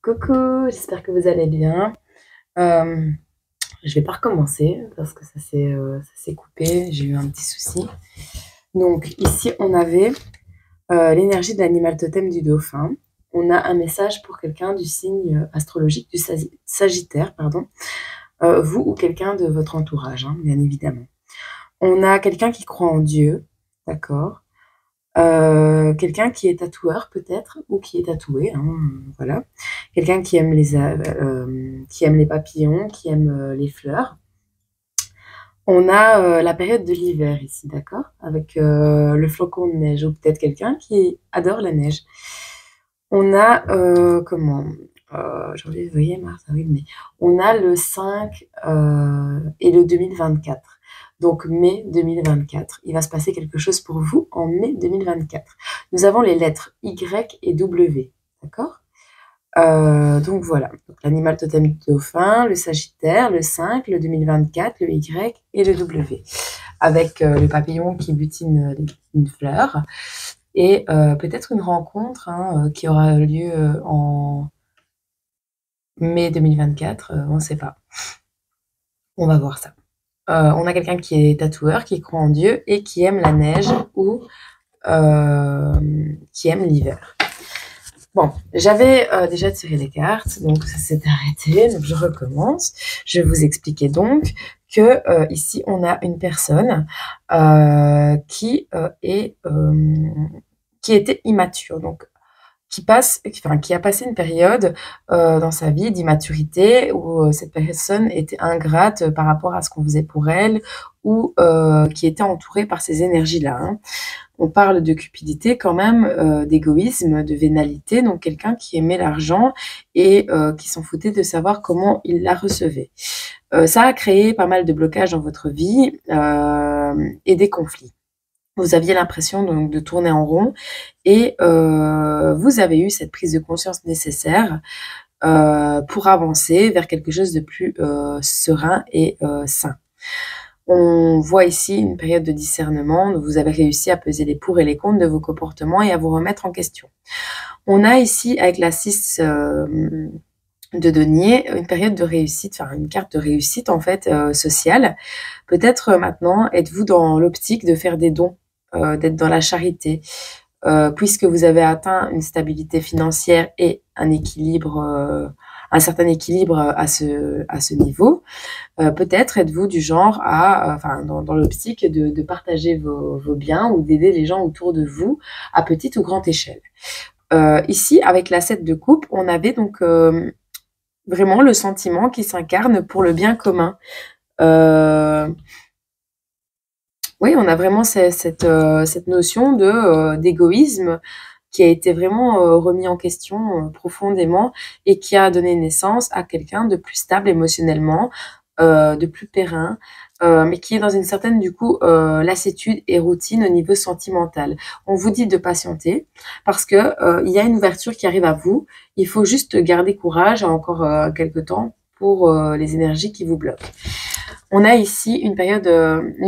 Coucou, j'espère que vous allez bien. Euh, je vais pas recommencer parce que ça s'est coupé, j'ai eu un petit souci. Donc ici, on avait l'énergie de l'animal totem du dauphin. On a un message pour quelqu'un du signe astrologique du Sagittaire, pardon. Vous ou quelqu'un de votre entourage, hein, bien évidemment. On a quelqu'un qui croit en Dieu, d'accord. Quelqu'un qui est tatoueur peut-être ou qui est tatoué, hein, voilà. Quelqu'un qui aime les papillons, qui aime les fleurs. On a la période de l'hiver ici, d'accord, avec le flocon de neige ou peut-être quelqu'un qui adore la neige. On a janvier, février, mars, avril, mai. On a le 5 et le 2024. Donc mai 2024. Il va se passer quelque chose pour vous en mai 2024. Nous avons les lettres Y et W. D'accord. Donc voilà. L'animal totem du dauphin, le Sagittaire, le 5, le 2024, le Y et le W. Avec le papillon qui butine une fleur. Et peut-être une rencontre qui aura lieu en mai 2024, on ne sait pas. On va voir ça. On a quelqu'un qui est tatoueur, qui croit en Dieu et qui aime la neige ou qui aime l'hiver. Bon, j'avais déjà tiré les cartes, donc ça s'est arrêté, donc je recommence. Je vais vous expliquer donc que ici, on a une personne qui était immature, donc qui a passé une période dans sa vie d'immaturité où cette personne était ingrate par rapport à ce qu'on faisait pour elle ou qui était entourée par ces énergies-là. Hein. On parle de cupidité quand même, d'égoïsme, de vénalité, donc quelqu'un qui aimait l'argent et qui s'en foutait de savoir comment il la recevait. Ça a créé pas mal de blocages dans votre vie et des conflits. Vous aviez l'impression donc de tourner en rond et vous avez eu cette prise de conscience nécessaire pour avancer vers quelque chose de plus serein et sain. On voit ici une période de discernement où vous avez réussi à peser les pour et les contre de vos comportements et à vous remettre en question. On a ici, avec la 6 de denier, une période de réussite, enfin une carte de réussite en fait sociale. Peut-être maintenant, êtes-vous dans l'optique de faire des dons, d'être dans la charité, puisque vous avez atteint une stabilité financière et un équilibre, un certain équilibre à ce niveau. Peut-être êtes-vous du genre à, dans l'optique de partager vos biens ou d'aider les gens autour de vous à petite ou grande échelle. Ici, avec la 7 de coupe, on avait donc vraiment le sentiment qui s'incarne pour le bien commun. Oui, on a vraiment cette notion d'égoïsme qui a été vraiment remis en question profondément et qui a donné naissance à quelqu'un de plus stable émotionnellement, de plus périn, mais qui est dans une certaine, du coup, lassitude et routine au niveau sentimental. On vous dit de patienter parce que il y a une ouverture qui arrive à vous. Il faut juste garder courage encore quelques temps pour les énergies qui vous bloquent. On a ici une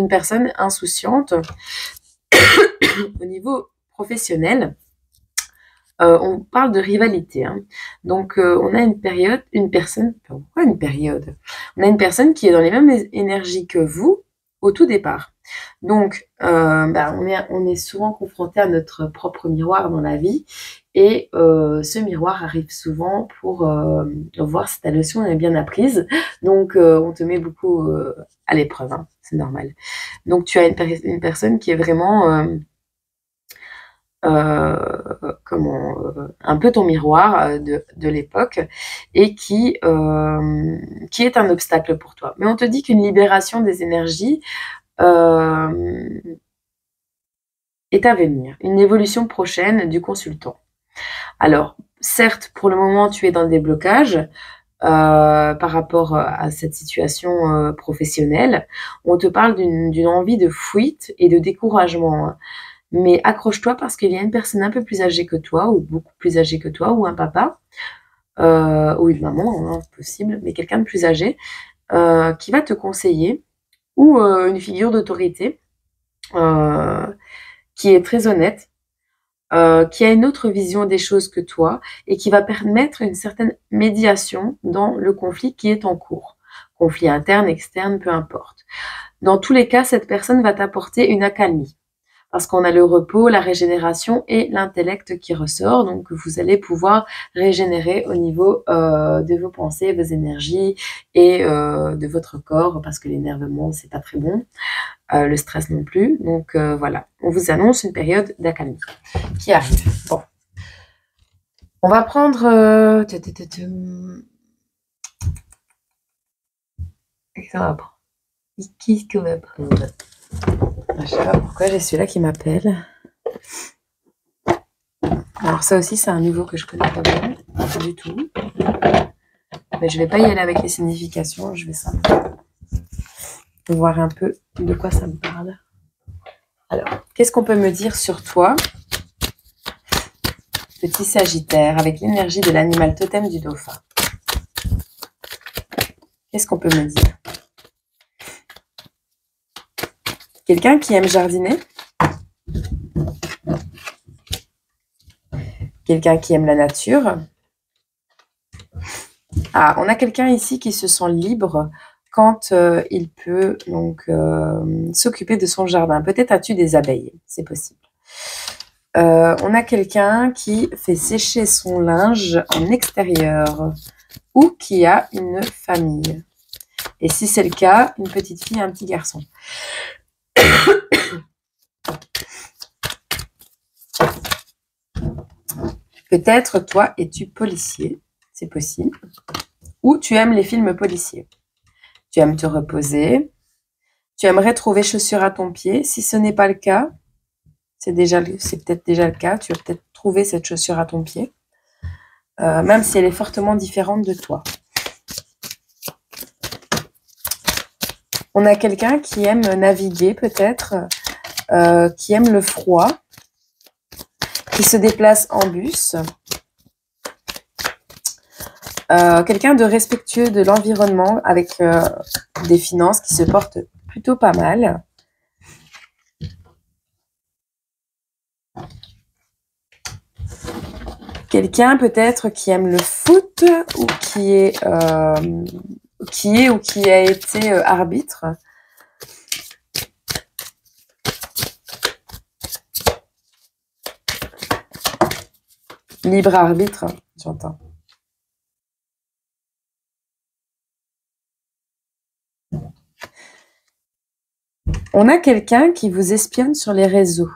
personne insouciante au niveau professionnel. On parle de rivalité. Hein. Donc, on a une personne qui est dans les mêmes énergies que vous au tout départ. Donc, on est souvent confronté à notre propre miroir dans la vie et ce miroir arrive souvent pour voir si ta leçon est bien apprise. Donc, on te met beaucoup à l'épreuve, hein, c'est normal. Donc, tu as une personne qui est vraiment un peu ton miroir de l'époque et qui est un obstacle pour toi. Mais on te dit qu'une libération des énergies est à venir, une évolution prochaine du consultant. Alors, certes, pour le moment, tu es dans des blocages par rapport à cette situation professionnelle. On te parle d'une envie de fuite et de découragement. Hein. Mais accroche-toi parce qu'il y a une personne un peu plus âgée que toi, ou beaucoup plus âgée que toi, ou un papa, ou une maman, hein, possible, mais quelqu'un de plus âgé, qui va te conseiller, ou une figure d'autorité qui est très honnête, qui a une autre vision des choses que toi et qui va permettre une certaine médiation dans le conflit qui est en cours. Conflit interne, externe, peu importe. Dans tous les cas, cette personne va t'apporter une accalmie. Parce qu'on a le repos, la régénération et l'intellect qui ressort. Donc, vous allez pouvoir régénérer au niveau de vos pensées, vos énergies et de votre corps, parce que l'énervement, c'est pas très bon. Le stress non plus. Donc, voilà. On vous annonce une période d'accalmie qui arrive. Bon. On va prendre... Qu'est-ce qu'on va prendre? Je sais pas pourquoi j'ai celui-là qui m'appelle. Alors ça aussi, c'est un nouveau que je connais pas bien, pas du tout. Mais je vais pas y aller avec les significations, je vais simplement voir un peu de quoi ça me parle. Alors, qu'est-ce qu'on peut me dire sur toi, petit Sagittaire, avec l'énergie de l'animal totem du dauphin? Qu'est-ce qu'on peut me dire? Quelqu'un qui aime jardiner? Quelqu'un qui aime la nature? Ah, on a quelqu'un ici qui se sent libre quand il peut donc s'occuper de son jardin. Peut-être as-tu des abeilles, c'est possible. On a quelqu'un qui fait sécher son linge en extérieur ou qui a une famille. Et si c'est le cas, une petite fille et un petit garçon. Peut-être toi es-tu policier, c'est possible. Ou tu aimes les films policiers. Tu aimes te reposer. Tu aimerais trouver chaussures à ton pied. Si ce n'est pas le cas, c'est peut-être déjà le cas. Tu vas peut-être trouver cette chaussure à ton pied. Même si elle est fortement différente de toi. On a quelqu'un qui aime naviguer peut-être, qui aime le froid, qui se déplace en bus. Quelqu'un de respectueux de l'environnement avec des finances qui se portent plutôt pas mal. Quelqu'un peut-être qui aime le foot ou qui a été arbitre. Libre arbitre, j'entends. On a quelqu'un qui vous espionne sur les réseaux.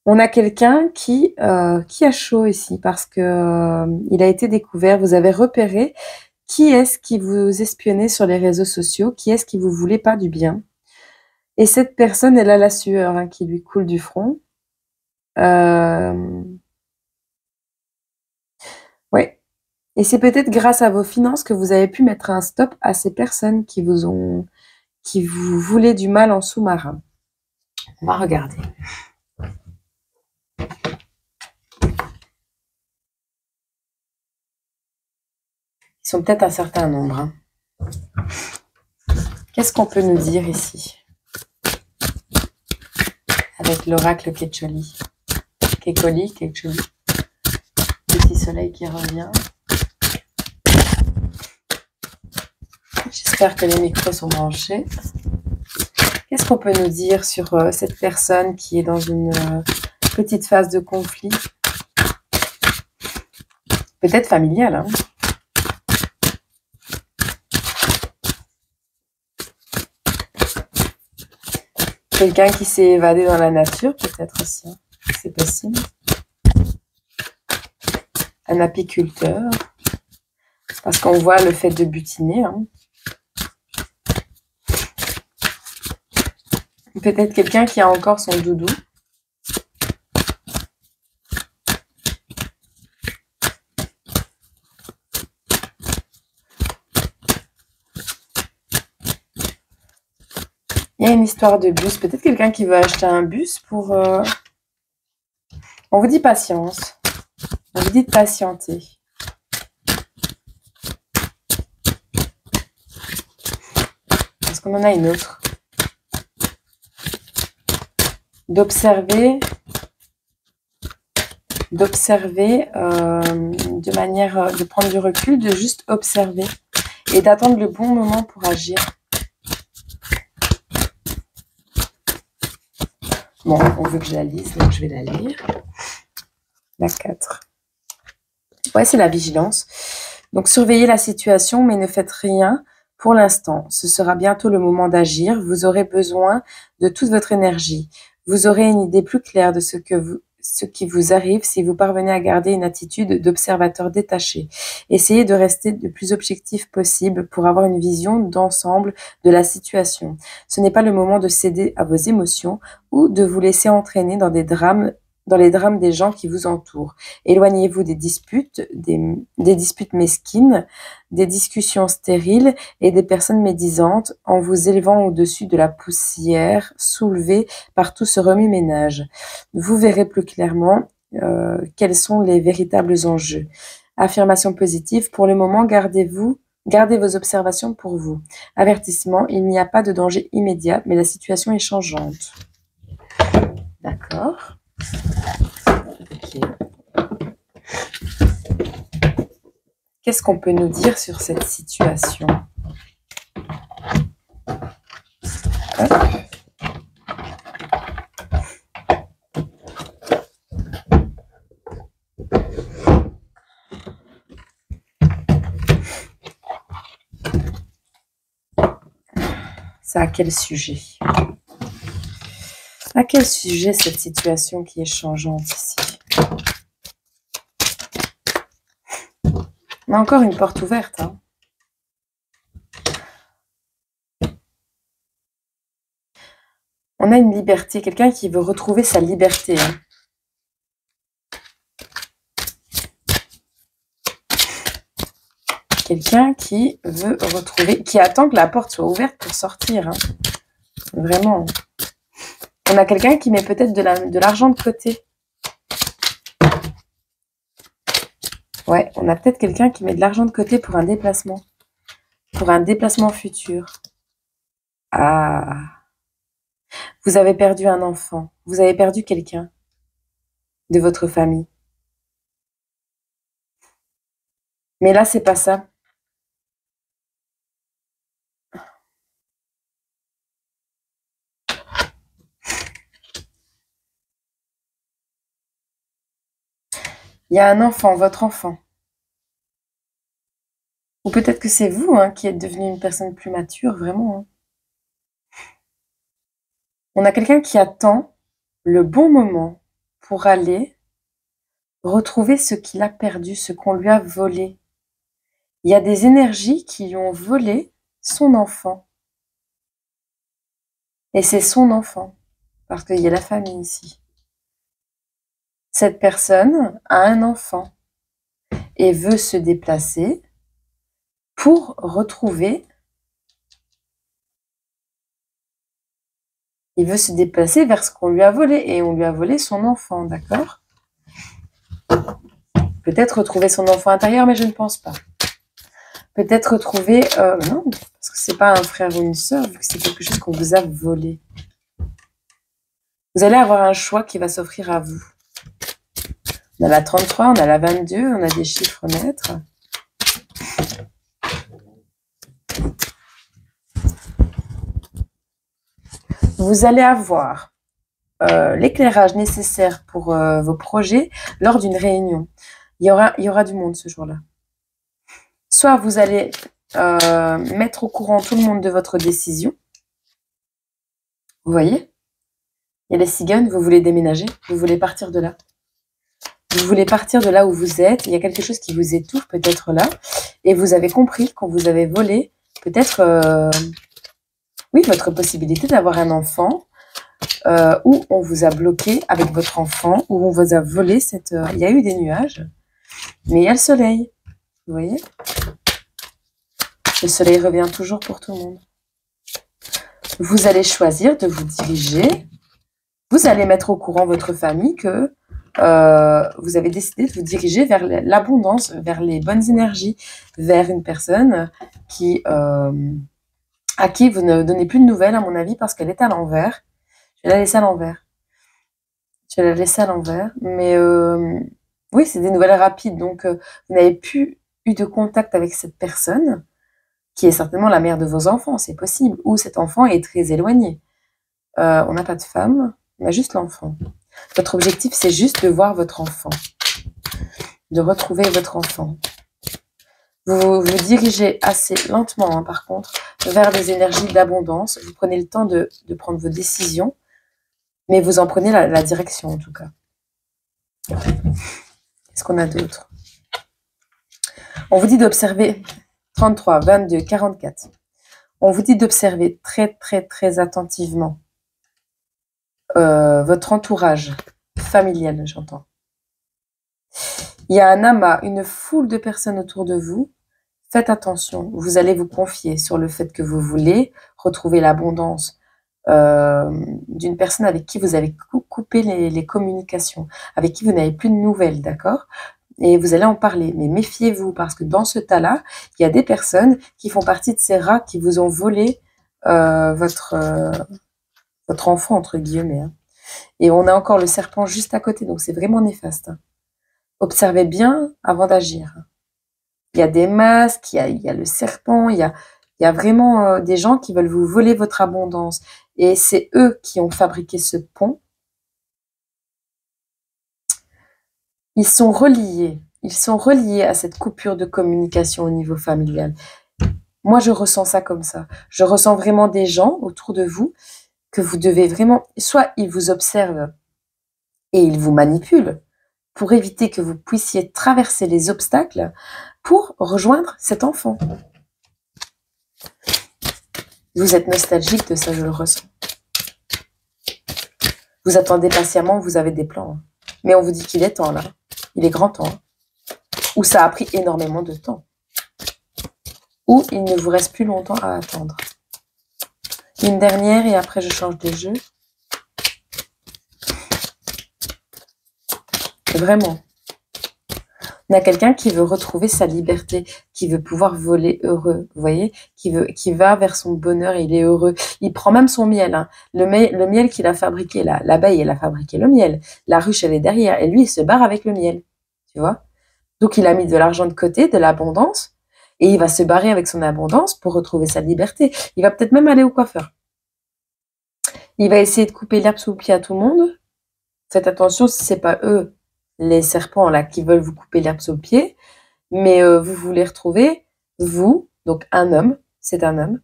On a quelqu'un qui a chaud ici parce que il a été découvert. Vous avez repéré qui est-ce qui vous espionnait sur les réseaux sociaux, qui est-ce qui vous voulait pas du bien. Et cette personne, elle a la sueur qui lui coule du front. Ouais. Et c'est peut-être grâce à vos finances que vous avez pu mettre un stop à ces personnes qui vous voulaient du mal en sous-marin. On va regarder. Ils sont peut-être un certain nombre. Qu'est-ce qu'on peut nous dire ici? Avec l'oracle Quecholi. Quecholi. Petit soleil qui revient. J'espère que les micros sont branchés. Qu'est-ce qu'on peut nous dire sur cette personne qui est dans une petite phase de conflit? Peut-être familiale, hein? Quelqu'un qui s'est évadé dans la nature, peut-être aussi. Hein. C'est possible. Un apiculteur. Parce qu'on voit le fait de butiner. Hein. Peut-être quelqu'un qui a encore son doudou. Il y a une histoire de bus. Peut-être quelqu'un qui veut acheter un bus pour... On vous dit patience. On vous dit de patienter. Est-ce qu'on en a une autre? D'observer d'observer de manière de prendre du recul, de juste observer et d'attendre le bon moment pour agir. Bon, on veut que je la lise, donc je vais la lire. La 4. Ouais, c'est la vigilance. Donc, surveillez la situation, mais ne faites rien pour l'instant. Ce sera bientôt le moment d'agir. Vous aurez besoin de toute votre énergie. Vous aurez une idée plus claire de ce qui vous arrive si vous parvenez à garder une attitude d'observateur détaché. Essayez de rester le plus objectif possible pour avoir une vision d'ensemble de la situation. Ce n'est pas le moment de céder à vos émotions ou de vous laisser entraîner dans les drames des gens qui vous entourent. Éloignez-vous des disputes, des disputes mesquines, des discussions stériles et des personnes médisantes en vous élevant au-dessus de la poussière soulevée par tout ce remue-ménage. Vous verrez plus clairement quels sont les véritables enjeux. Affirmation positive, pour le moment, gardez vos observations pour vous. Avertissement, il n'y a pas de danger immédiat, mais la situation est changeante. D'accord. Okay. Qu'est-ce qu'on peut nous dire sur cette situation? C'est à quel sujet? À quel sujet cette situation qui est changeante ici? On a encore une porte ouverte. Hein. On a une liberté, quelqu'un qui veut retrouver sa liberté. Hein. Quelqu'un qui veut retrouver, qui attend que la porte soit ouverte pour sortir. Hein. Vraiment. On a quelqu'un qui met peut-être de l'argent de côté. Ouais, on a peut-être quelqu'un qui met de l'argent de côté pour un déplacement. Pour un déplacement futur. Ah. Vous avez perdu un enfant. Vous avez perdu quelqu'un de votre famille. Mais là, c'est pas ça. Il y a un enfant, votre enfant. Ou peut-être que c'est vous hein, qui êtes devenu une personne plus mature, vraiment. Hein. On a quelqu'un qui attend le bon moment pour aller retrouver ce qu'il a perdu, ce qu'on lui a volé. Il y a des énergies qui lui ont volé son enfant. Et c'est son enfant, parce qu'il y a la famille ici. Cette personne a un enfant et veut se déplacer pour retrouver. Il veut se déplacer vers ce qu'on lui a volé et on lui a volé son enfant, d'accord? Peut-être retrouver son enfant intérieur, mais je ne pense pas. Peut-être retrouver... non, parce que c'est pas un frère ou une sœur, vu que c'est quelque chose qu'on vous a volé. Vous allez avoir un choix qui va s'offrir à vous. On a la 33, on a la 22, on a des chiffres maîtres. Vous allez avoir l'éclairage nécessaire pour vos projets lors d'une réunion. Il y aura du monde ce jour-là. Soit vous allez mettre au courant tout le monde de votre décision. Vous voyez? Il y a les cigognes, vous voulez déménager, vous voulez partir de là. Vous voulez partir de là où vous êtes, il y a quelque chose qui vous étouffe peut-être là, et vous avez compris qu'on vous avait volé peut-être, oui, votre possibilité d'avoir un enfant, où on vous a bloqué avec votre enfant, où on vous a volé cette... il y a eu des nuages, mais il y a le soleil, vous voyez? Le soleil revient toujours pour tout le monde. Vous allez choisir de vous diriger, vous allez mettre au courant votre famille que vous avez décidé de vous diriger vers l'abondance, vers les bonnes énergies, vers une personne à qui vous ne donnez plus de nouvelles, à mon avis, parce qu'elle est à l'envers. Je vais la laisser à l'envers. Mais Oui, c'est des nouvelles rapides, donc vous n'avez plus eu de contact avec cette personne, qui est certainement la mère de vos enfants, c'est possible, ou cet enfant est très éloigné. On n'a pas de femme, on a juste l'enfant. Votre objectif, c'est juste de voir votre enfant, de retrouver votre enfant. Vous vous dirigez assez lentement, hein, par contre, vers des énergies d'abondance. Vous prenez le temps de prendre vos décisions, mais vous en prenez la direction, en tout cas. Qu'est-ce qu'on a d'autre? On vous dit d'observer 33, 22, 44. On vous dit d'observer très, très, très attentivement votre entourage familial, j'entends. Il y a un amas, une foule de personnes autour de vous. Faites attention, vous allez vous confier sur le fait que vous voulez retrouver l'abondance d'une personne avec qui vous avez coupé les communications, avec qui vous n'avez plus de nouvelles, d'accord? Et vous allez en parler, mais méfiez-vous, parce que dans ce tas-là, il y a des personnes qui font partie de ces rats qui vous ont volé votre enfant, entre guillemets. Hein. Et on a encore le serpent juste à côté, donc c'est vraiment néfaste. Hein. Observez bien avant d'agir. Il y a des masques, il y a le serpent, il y a vraiment des gens qui veulent vous voler votre abondance. Et c'est eux qui ont fabriqué ce pont. Ils sont reliés à cette coupure de communication au niveau familial. Moi, je ressens ça comme ça. Je ressens vraiment des gens autour de vous que vous devez vraiment... Soit ils vous observent et ils vous manipulent pour éviter que vous puissiez traverser les obstacles pour rejoindre cet enfant. Vous êtes nostalgique de ça, je le ressens. Vous attendez patiemment, vous avez des plans. Hein. Mais on vous dit qu'il est temps, là. Il est grand temps. Hein. Ou ça a pris énormément de temps. Ou il ne vous reste plus longtemps à attendre. Une dernière et après je change de jeu. Vraiment. Il y a quelqu'un qui veut retrouver sa liberté, qui veut pouvoir voler heureux, vous voyez, qui va vers son bonheur et il est heureux. Il prend même son miel, hein. Le miel qu'il a fabriqué, l'abeille, elle a fabriqué le miel. La ruche, elle est derrière. Et lui, il se barre avec le miel, tu vois. Donc, il a mis de l'argent de côté, de l'abondance, et il va se barrer avec son abondance pour retrouver sa liberté. Il va peut-être même aller au coiffeur. Il va essayer de couper l'herbe sous le pied à tout le monde. Faites attention si c'est pas eux, les serpents là, qui veulent vous couper l'herbe sous le pied. Mais vous voulez retrouver, vous, donc un homme, c'est un homme,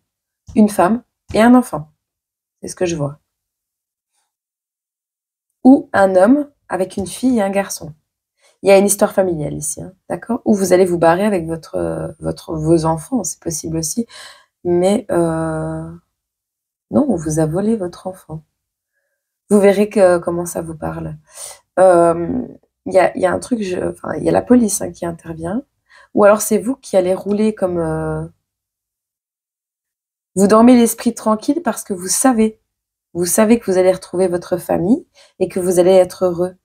une femme et un enfant. C'est ce que je vois. Ou un homme avec une fille et un garçon. Il y a une histoire familiale ici, hein, d'accord? Ou vous allez vous barrer avec vos enfants, c'est possible aussi. Mais non, on vous a volé votre enfant. Vous verrez comment ça vous parle. Il y a un truc, il y a la police hein, qui intervient. Ou alors c'est vous qui allez rouler comme... Vous dormez l'esprit tranquille parce que vous savez que vous allez retrouver votre famille et que vous allez être heureux.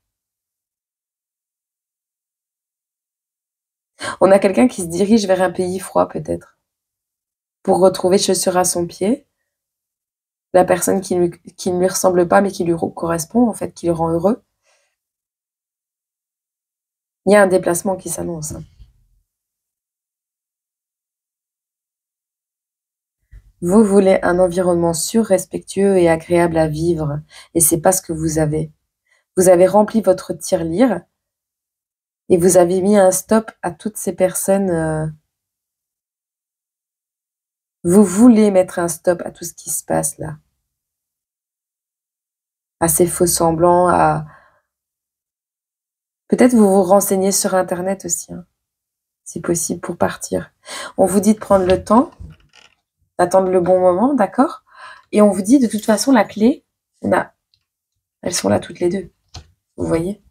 On a quelqu'un qui se dirige vers un pays froid peut-être pour retrouver chaussure à son pied. La personne qui ne lui ressemble pas mais qui lui correspond en fait, qui le rend heureux. Il y a un déplacement qui s'annonce. Hein. Vous voulez un environnement sûr, respectueux et agréable à vivre, et c'est pas ce que vous avez. Vous avez rempli votre tirelire et vous avez mis un stop à toutes ces personnes. Vous voulez mettre un stop à tout ce qui se passe là, à ces faux semblants, à peut-être vous vous renseignez sur internet aussi, hein, si possible pour partir. On vous dit de prendre le temps, d'attendre le bon moment, d'accord? Et on vous dit de toute façon la clé, elles sont là toutes les deux. Vous voyez?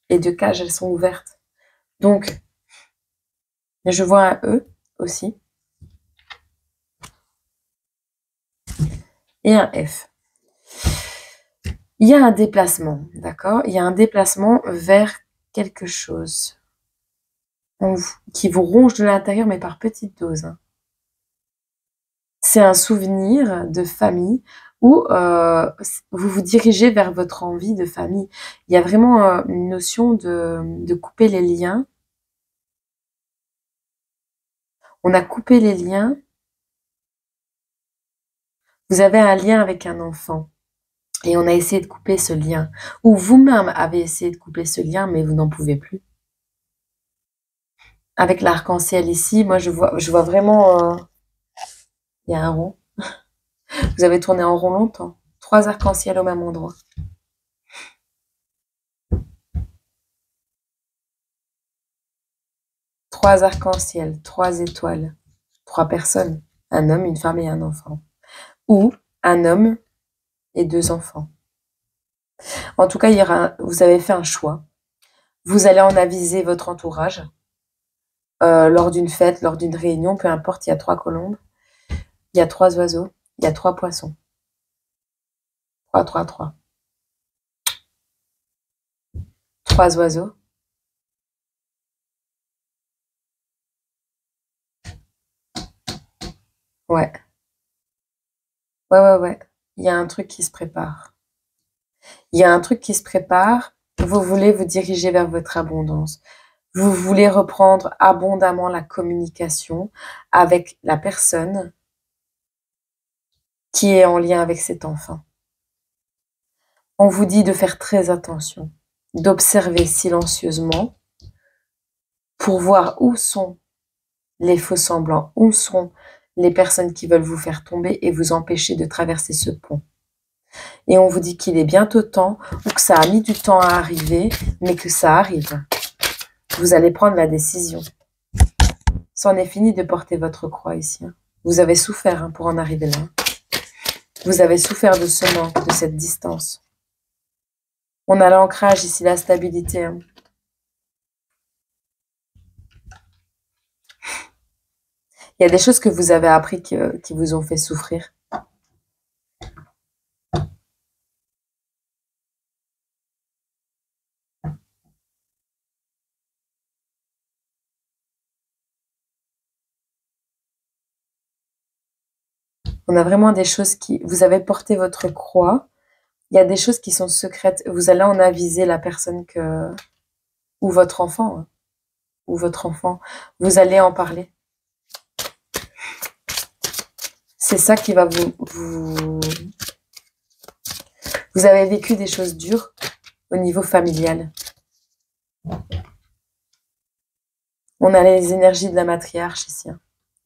Les deux cages, elles sont ouvertes. Donc, je vois un E aussi. Et un F. Il y a un déplacement, d'accord? Il y a un déplacement vers quelque chose qui vous ronge de l'intérieur, mais par petites doses. Hein. c'est un souvenir de famille où vous vous dirigez vers votre envie de famille. Il y a vraiment une notion de couper les liens. On a coupé les liens. Vous avez un lien avec un enfant et on a essayé de couper ce lien. Ou vous-même avez essayé de couper ce lien, mais vous n'en pouvez plus. Avec l'arc-en-ciel ici, moi je vois vraiment... il y a un rond. Vous avez tourné en rond longtemps. 3 arcs-en-ciel au même endroit. 3 arcs-en-ciel, 3 étoiles, 3 personnes. Un homme, une femme et un enfant. Ou un homme et 2 enfants. En tout cas, vous avez fait un choix. Vous allez en aviser votre entourage. Lors d'une fête, lors d'une réunion, peu importe, il y a 3 colombes, il y a 3 oiseaux, il y a 3 poissons. 3, 3, 3. 3 oiseaux. Ouais. Ouais. Il y a un truc qui se prépare. Il y a un truc qui se prépare. Vous voulez vous diriger vers votre abondance. Vous voulez reprendre abondamment la communication avec la personne qui est en lien avec cet enfant. On vous dit de faire très attention, d'observer silencieusement pour voir où sont les faux-semblants, où sont les personnes qui veulent vous faire tomber et vous empêcher de traverser ce pont. Et on vous dit qu'il est bientôt temps, ou que ça a mis du temps à arriver, mais que ça arrive. Vous allez prendre la décision. C'en est fini de porter votre croix ici. Vous avez souffert pour en arriver là. Vous avez souffert de ce manque, de cette distance. On a l'ancrage ici, la stabilité. Il y a des choses que vous avez appris qui vous ont fait souffrir. On a vraiment des choses qui... Vous avez porté votre croix. Il y a des choses qui sont secrètes. Vous allez en aviser la personne que... Ou votre enfant. Ou votre enfant. Vous allez en parler. C'est ça qui va vous... Vous avez vécu des choses dures au niveau familial. On a les énergies de la matriarche ici,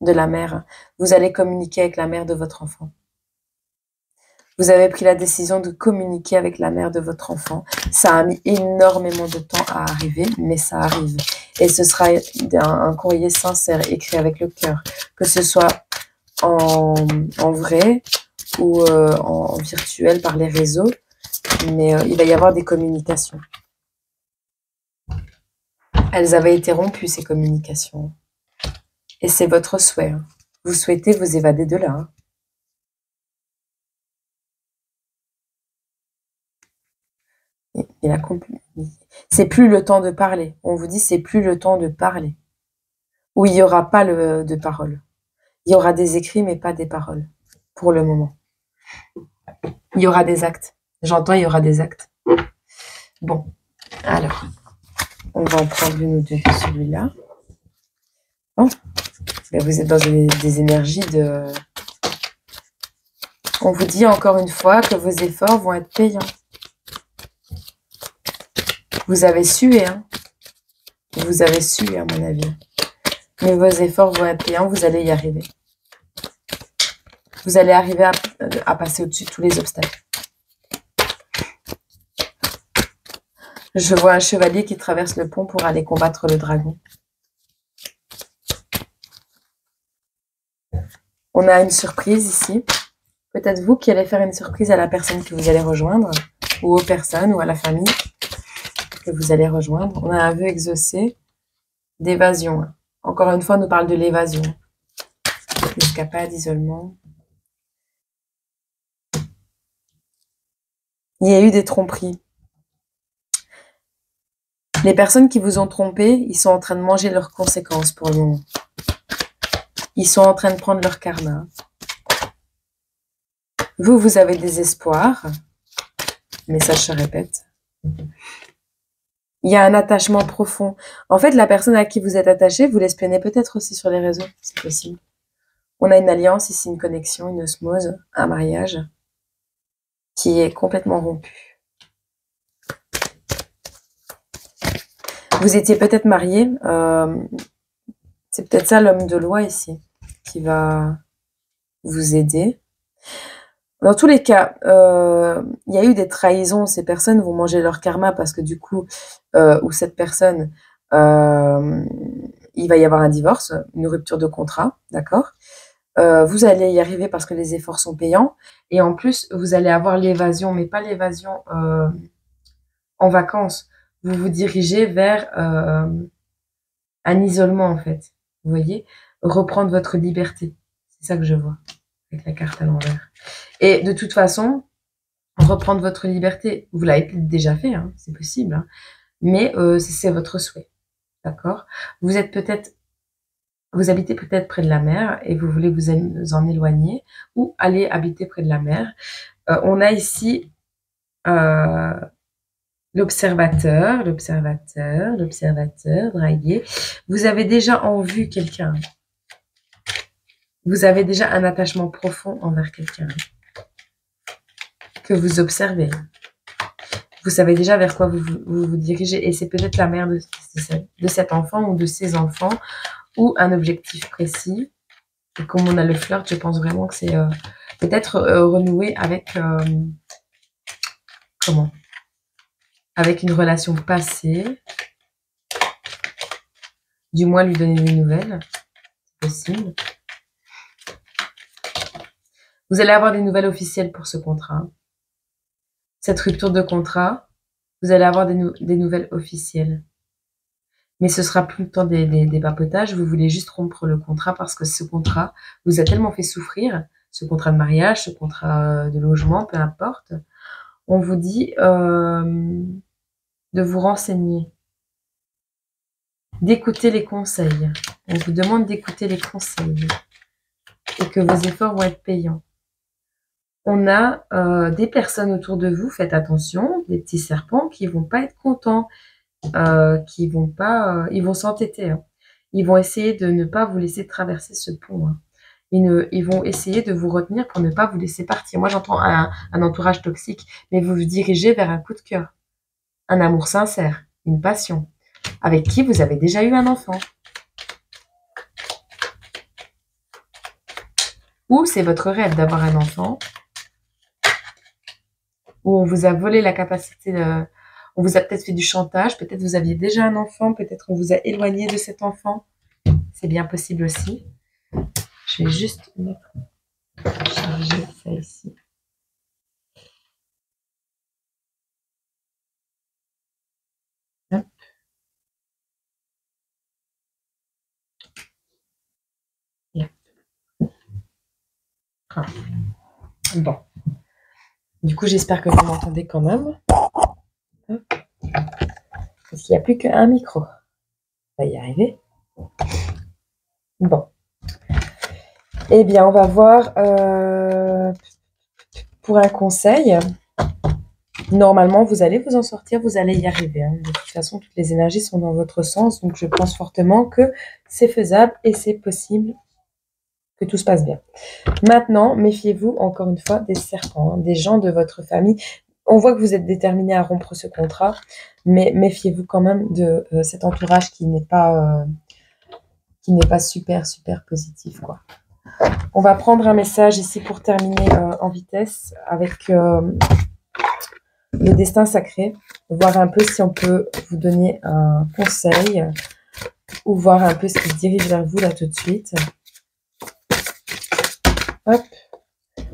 de la mère. Vous allez communiquer avec la mère de votre enfant. Vous avez pris la décision de communiquer avec la mère de votre enfant. Ça a mis énormément de temps à arriver, mais ça arrive. Et ce sera un courrier sincère, écrit avec le cœur. Que ce soit en vrai ou en virtuel par les réseaux. Mais il va y avoir des communications. Elles avaient été rompues, ces communications. Et c'est votre souhait. Vous souhaitez vous évader de là. C'est plus le temps de parler. On vous dit c'est plus le temps de parler. Ou il n'y aura pas de paroles. Il y aura des écrits, mais pas des paroles. Pour le moment. Il y aura des actes. J'entends, il y aura des actes. Bon. Alors. On va en prendre une ou deux de celui-là. Bon. Mais vous êtes dans des énergies de... On vous dit encore une fois que vos efforts vont être payants. Vous avez sué, Vous avez sué, à mon avis. Mais vos efforts vont être payants, vous allez y arriver. Vous allez arriver à passer au-dessus de tous les obstacles. Je vois un chevalier qui traverse le pont pour aller combattre le dragon. On a une surprise ici. Peut-être vous qui allez faire une surprise à la personne que vous allez rejoindre, ou aux personnes, ou à la famille que vous allez rejoindre. On a un vœu exaucé d'évasion. Encore une fois, on nous parle de l'évasion. Escapade, isolement. Il y a eu des tromperies. Les personnes qui vous ont trompé, ils sont en train de manger leurs conséquences pour le moment. Ils sont en train de prendre leur karma. Vous, vous avez des espoirs. Message se répète. Il y a un attachement profond. En fait, la personne à qui vous êtes attaché, vous l'espionnez peut-être aussi sur les réseaux. C'est possible. On a une alliance ici, une connexion, une osmose, un mariage qui est complètement rompu. Vous étiez peut-être marié. C'est peut-être ça l'homme de loi ici qui va vous aider. Dans tous les cas, il y a eu des trahisons. Ces personnes vont manger leur karma parce que du coup, ou cette personne, il va y avoir un divorce, une rupture de contrat, d'accord? Vous allez y arriver parce que les efforts sont payants. Et en plus, vous allez avoir l'évasion, mais pas l'évasion en vacances. Vous vous dirigez vers un isolement, en fait. Vous voyez? Reprendre votre liberté. C'est ça que je vois avec la carte à l'envers. Et de toute façon, reprendre votre liberté, vous l'avez déjà fait, hein, c'est possible, hein, mais c'est votre souhait, d'accord? Vous habitez peut-être près de la mer et vous voulez vous en éloigner ou aller habiter près de la mer. On a ici l'observateur, dragué. Vous avez déjà en vue quelqu'un. Vous avez déjà un attachement profond envers quelqu'un que vous observez. Vous savez déjà vers quoi vous dirigez. Et c'est peut-être la mère de cet enfant ou de ces enfants ou un objectif précis. Et comme on a le flirt, je pense vraiment que c'est peut-être renouer avec... comment? Avec une relation passée. Du moins lui donner des nouvelles. C'est possible. Vous allez avoir des nouvelles officielles pour ce contrat. Cette rupture de contrat, vous allez avoir des nouvelles officielles. Mais ce sera plus le temps des papotages. Vous voulez juste rompre le contrat parce que ce contrat vous a tellement fait souffrir, ce contrat de mariage, ce contrat de logement, peu importe. On vous dit de vous renseigner, d'écouter les conseils. On vous demande d'écouter les conseils et que vos efforts vont être payants. On a des personnes autour de vous, faites attention, des petits serpents qui vont pas être contents, ils vont s'entêter. Hein. Ils vont essayer de ne pas vous laisser traverser ce pont. Hein. Ils vont essayer de vous retenir pour ne pas vous laisser partir. Moi, j'entends un entourage toxique, mais vous vous dirigez vers un coup de cœur, un amour sincère, une passion, avec qui vous avez déjà eu un enfant. Ou c'est votre rêve d'avoir un enfant, ou on vous a volé la capacité de... On vous a peut-être fait du chantage, peut-être vous aviez déjà un enfant, peut-être on vous a éloigné de cet enfant. C'est bien possible aussi. Je vais juste charger ça ici. Hop. Yep. Ah. Bon. Du coup, j'espère que vous m'entendez quand même. Hop. Parce qu'il n'y a plus qu'un micro. On va y arriver. Bon. Eh bien, on va voir pour un conseil. Normalement, vous allez vous en sortir, vous allez y arriver. Hein. De toute façon, toutes les énergies sont dans votre sens. Donc, je pense fortement que c'est faisable et c'est possible que tout se passe bien. Maintenant, méfiez-vous, encore une fois, des serpents, hein, des gens de votre famille. On voit que vous êtes déterminé à rompre ce contrat, mais méfiez-vous quand même de cet entourage qui n'est pas super, super positif, quoi. On va prendre un message ici pour terminer en vitesse avec le destin sacré, voir un peu si on peut vous donner un conseil ou voir un peu ce qui se dirige vers vous là tout de suite. Hop.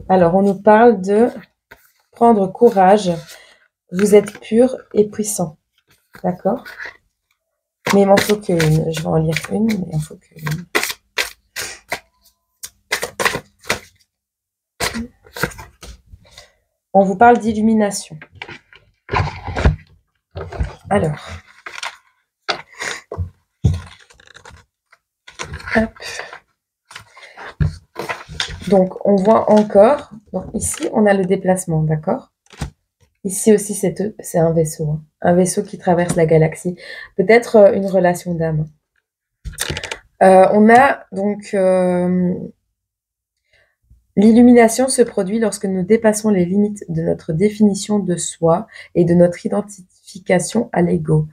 Alors, on nous parle de prendre courage. Vous êtes pur et puissant. D'accord? Mais il m'en faut qu'une. Je vais en lire une, mais il m'en faut qu'une. On vous parle d'illumination. Alors. Hop. Donc, on voit encore, donc ici, on a le déplacement, d'accord? Ici aussi, c'est un vaisseau, hein, un vaisseau qui traverse la galaxie. Peut-être une relation d'âme. On a donc l'illumination se produit lorsque nous dépassons les limites de notre définition de soi et de notre identification à l'ego.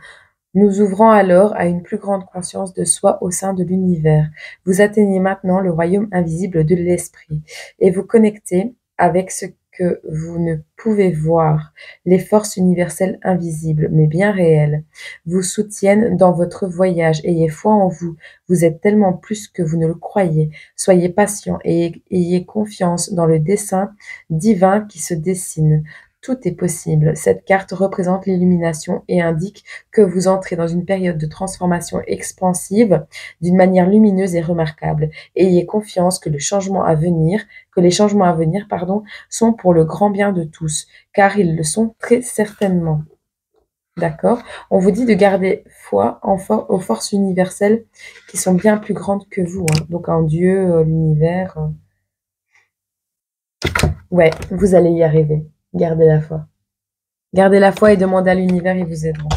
Nous ouvrons alors à une plus grande conscience de soi au sein de l'univers. Vous atteignez maintenant le royaume invisible de l'esprit et vous connectez avec ce que vous ne pouvez voir. Les forces universelles invisibles, mais bien réelles, vous soutiennent dans votre voyage. Ayez foi en vous. Vous êtes tellement plus que vous ne le croyez. Soyez patient et ayez confiance dans le dessein divin qui se dessine. Tout est possible. Cette carte représente l'illumination et indique que vous entrez dans une période de transformation expansive d'une manière lumineuse et remarquable. Ayez confiance que les changements à venir, sont pour le grand bien de tous, car ils le sont très certainement. D'accord? On vous dit de garder foi aux forces universelles qui sont bien plus grandes que vous, hein. Donc en Dieu, l'univers. Ouais, vous allez y arriver. Gardez la foi. Gardez la foi et demandez à l'univers, ils vous aideront.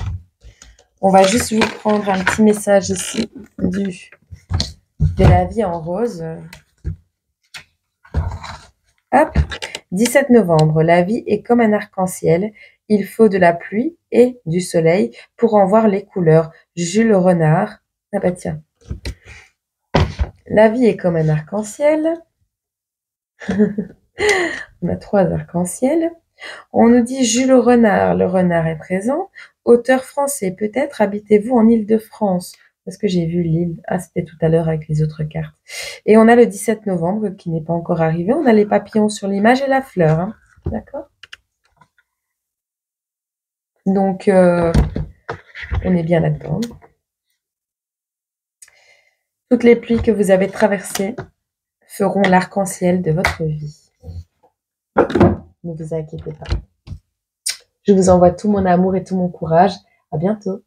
On va juste vous prendre un petit message ici de la vie en rose. Hop, 17 novembre. La vie est comme un arc-en-ciel. Il faut de la pluie et du soleil pour en voir les couleurs. Jules Renard. Ah bah tiens. La vie est comme un arc-en-ciel. On a 3 arcs-en-ciel. On nous dit Jules Renard. Le renard est présent. Auteur français. Peut-être habitez-vous en Île-de-France. Parce que j'ai vu l'île. Ah, c'était tout à l'heure avec les autres cartes. Et on a le 17 novembre qui n'est pas encore arrivé. On a les papillons sur l'image et la fleur. Hein. D'accord? Donc, on est bien là-dedans. Toutes les pluies que vous avez traversées feront l'arc-en-ciel de votre vie. Ne vous inquiétez pas. Je vous envoie tout mon amour et tout mon courage. À bientôt.